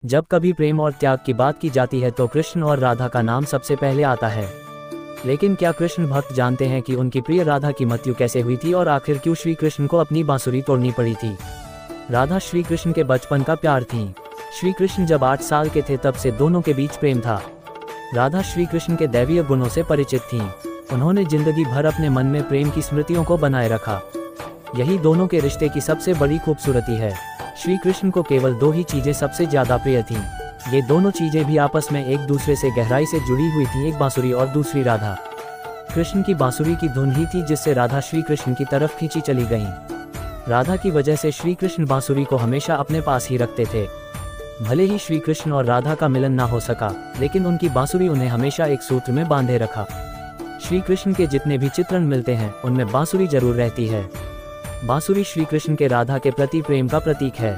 जब कभी प्रेम और त्याग की बात की जाती है तो कृष्ण और राधा का नाम सबसे पहले आता है। लेकिन क्या कृष्ण भक्त जानते हैं कि उनकी प्रिय राधा की मृत्यु कैसे हुई थी और आखिर क्यों श्री कृष्ण को अपनी बांसुरी तोड़नी पड़ी थी। राधा श्री कृष्ण के बचपन का प्यार थी। श्री कृष्ण जब 8 साल के थे तब से दोनों के बीच प्रेम था। राधा श्री कृष्ण के दैवीय गुणों से परिचित थीं। उन्होंने जिंदगी भर अपने मन में प्रेम की स्मृतियों को बनाए रखा। यही दोनों के रिश्ते की सबसे बड़ी खूबसूरती है। श्री कृष्ण को केवल 2 ही चीजें सबसे ज्यादा प्रिय थीं। ये दोनों चीजें भी आपस में एक दूसरे से गहराई से जुड़ी हुई थीं, एक बांसुरी और दूसरी राधा। कृष्ण की बांसुरी की धुन ही थी जिससे राधा श्री कृष्ण की तरफ खींची चली गईं। राधा की वजह से श्री कृष्ण बांसुरी को हमेशा अपने पास ही रखते थे। भले ही श्री कृष्ण और राधा का मिलन ना हो सका, लेकिन उनकी बांसुरी उन्हें हमेशा एक सूत्र में बांधे रखा। श्री कृष्ण के जितने भी चित्रण मिलते हैं उनमें बांसुरी जरूर रहती है। बांसुरी श्री कृष्ण के राधा के प्रति प्रेम का प्रतीक है।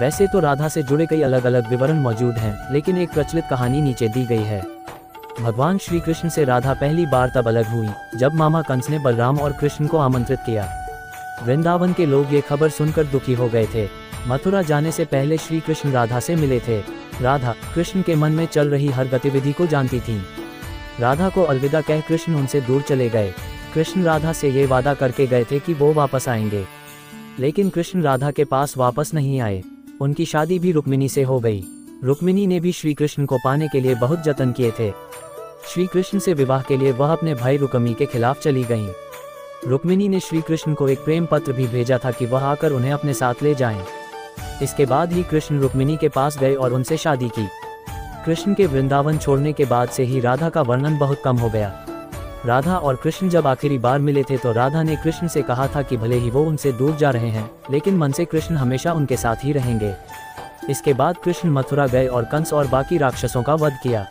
वैसे तो राधा से जुड़े कई अलग अलग विवरण मौजूद हैं, लेकिन एक प्रचलित कहानी नीचे दी गई है। भगवान श्री कृष्ण से राधा पहली बार तब अलग हुई जब मामा कंस ने बलराम और कृष्ण को आमंत्रित किया। वृंदावन के लोग ये खबर सुनकर दुखी हो गए थे। मथुरा जाने से पहले श्री कृष्ण राधा से मिले थे। राधा कृष्ण के मन में चल रही हर गतिविधि को जानती थीं। राधा को अलविदा कह कृष्ण उनसे दूर चले गए। कृष्ण राधा से ये वादा करके गए थे कि वो वापस आएंगे, लेकिन कृष्ण राधा के पास वापस नहीं आए। उनकी शादी भी रुक्मिणी से हो गई। रुक्मिणी ने भी श्री कृष्ण को पाने के लिए बहुत जतन किए थे। श्री कृष्ण से विवाह के लिए वह अपने भाई रुक्मी के खिलाफ चली गईं। रुक्मिणी ने श्री कृष्ण को एक प्रेम पत्र भी भेजा था कि वह आकर उन्हें अपने साथ ले जाएं। इसके बाद ही कृष्ण रुक्मिणी के पास गए और उनसे शादी की। कृष्ण के वृंदावन छोड़ने के बाद से ही राधा का वर्णन बहुत कम हो गया। राधा और कृष्ण जब आखिरी बार मिले थे तो राधा ने कृष्ण से कहा था कि भले ही वो उनसे दूर जा रहे हैं, लेकिन मन से कृष्ण हमेशा उनके साथ ही रहेंगे। इसके बाद कृष्ण मथुरा गए और कंस और बाकी राक्षसों का वध किया।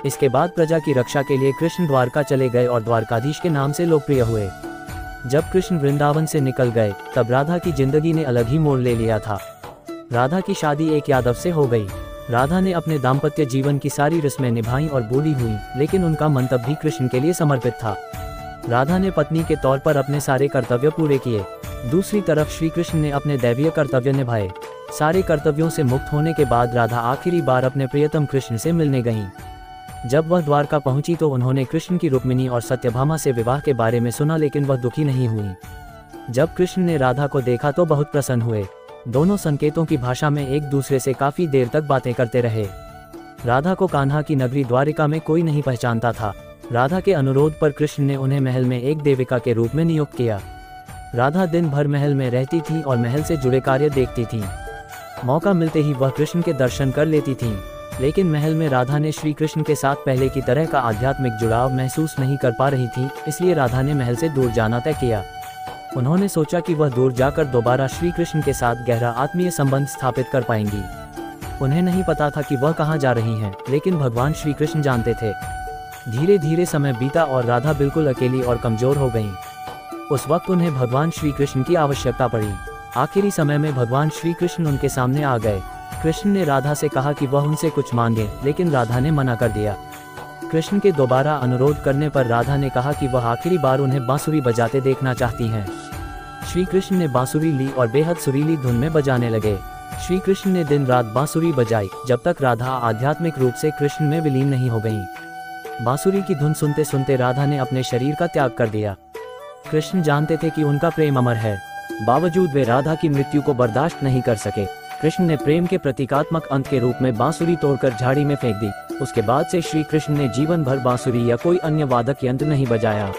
इसके बाद प्रजा की रक्षा के लिए कृष्ण द्वारका चले गए और द्वारकाधीश के नाम से लोकप्रिय हुए। जब कृष्ण वृंदावन से निकल गए तब राधा की जिंदगी ने अलग ही मोड़ ले लिया था। राधा की शादी एक यादव से हो गई। राधा ने अपने दाम्पत्य जीवन की सारी रस्में निभाई और बूढ़ी हुई, लेकिन उनका मन तब भी कृष्ण के लिए समर्पित था। राधा ने पत्नी के तौर पर अपने सारे कर्तव्य पूरे किए। दूसरी तरफ श्री कृष्ण ने अपने दैवीय कर्तव्य निभाए। सारे कर्तव्यों से मुक्त होने के बाद राधा आखिरी बार अपने प्रियतम कृष्ण से मिलने गईं। जब वह द्वारका पहुंची तो उन्होंने कृष्ण की रुक्मिणी और सत्यभामा से विवाह के बारे में सुना, लेकिन वह दुखी नहीं हुई। जब कृष्ण ने राधा को देखा तो बहुत प्रसन्न हुए। दोनों संकेतों की भाषा में एक दूसरे से काफी देर तक बातें करते रहे। राधा को कान्हा की नगरी द्वारिका में कोई नहीं पहचानता था। राधा के अनुरोध पर कृष्ण ने उन्हें महल में एक देविका के रूप में नियुक्त किया। राधा दिन भर महल में रहती थी और महल से जुड़े कार्य देखती थी। मौका मिलते ही वह कृष्ण के दर्शन कर लेती थीं। लेकिन महल में राधा ने श्री कृष्ण के साथ पहले की तरह का आध्यात्मिक जुड़ाव महसूस नहीं कर पा रही थी, इसलिए राधा ने महल से दूर जाना तय किया। उन्होंने सोचा कि वह दूर जाकर दोबारा श्री कृष्ण के साथ गहरा आत्मीय संबंध स्थापित कर पाएंगी। उन्हें नहीं पता था कि वह कहाँ जा रही हैं, लेकिन भगवान श्री कृष्ण जानते थे। धीरे धीरे समय बीता और राधा बिल्कुल अकेली और कमजोर हो गईं। उस वक्त उन्हें भगवान श्री कृष्ण की आवश्यकता पड़ी। आखिरी समय में भगवान श्री कृष्ण उनके सामने आ गए। कृष्ण ने राधा से कहा कि वह उनसे कुछ मांगे, लेकिन राधा ने मना कर दिया। कृष्ण के दोबारा अनुरोध करने पर राधा ने कहा कि वह आखिरी बार उन्हें बांसुरी बजाते देखना चाहती हैं। श्री कृष्ण ने बांसुरी ली और बेहद सुरीली धुन में बजाने लगे। श्री कृष्ण ने दिन रात बांसुरी बजाई जब तक राधा आध्यात्मिक रूप से कृष्ण में विलीन नहीं हो गईं। बांसुरी की धुन सुनते सुनते राधा ने अपने शरीर का त्याग कर दिया। कृष्ण जानते थे कि उनका प्रेम अमर है, बावजूद वे राधा की मृत्यु को बर्दाश्त नहीं कर सके। कृष्ण ने प्रेम के प्रतीकात्मक अंत के रूप में बांसुरी तोड़कर झाड़ी में फेंक दी। उसके बाद से श्री कृष्ण ने जीवन भर बांसुरी या कोई अन्य वादक यंत्र नहीं बजाया।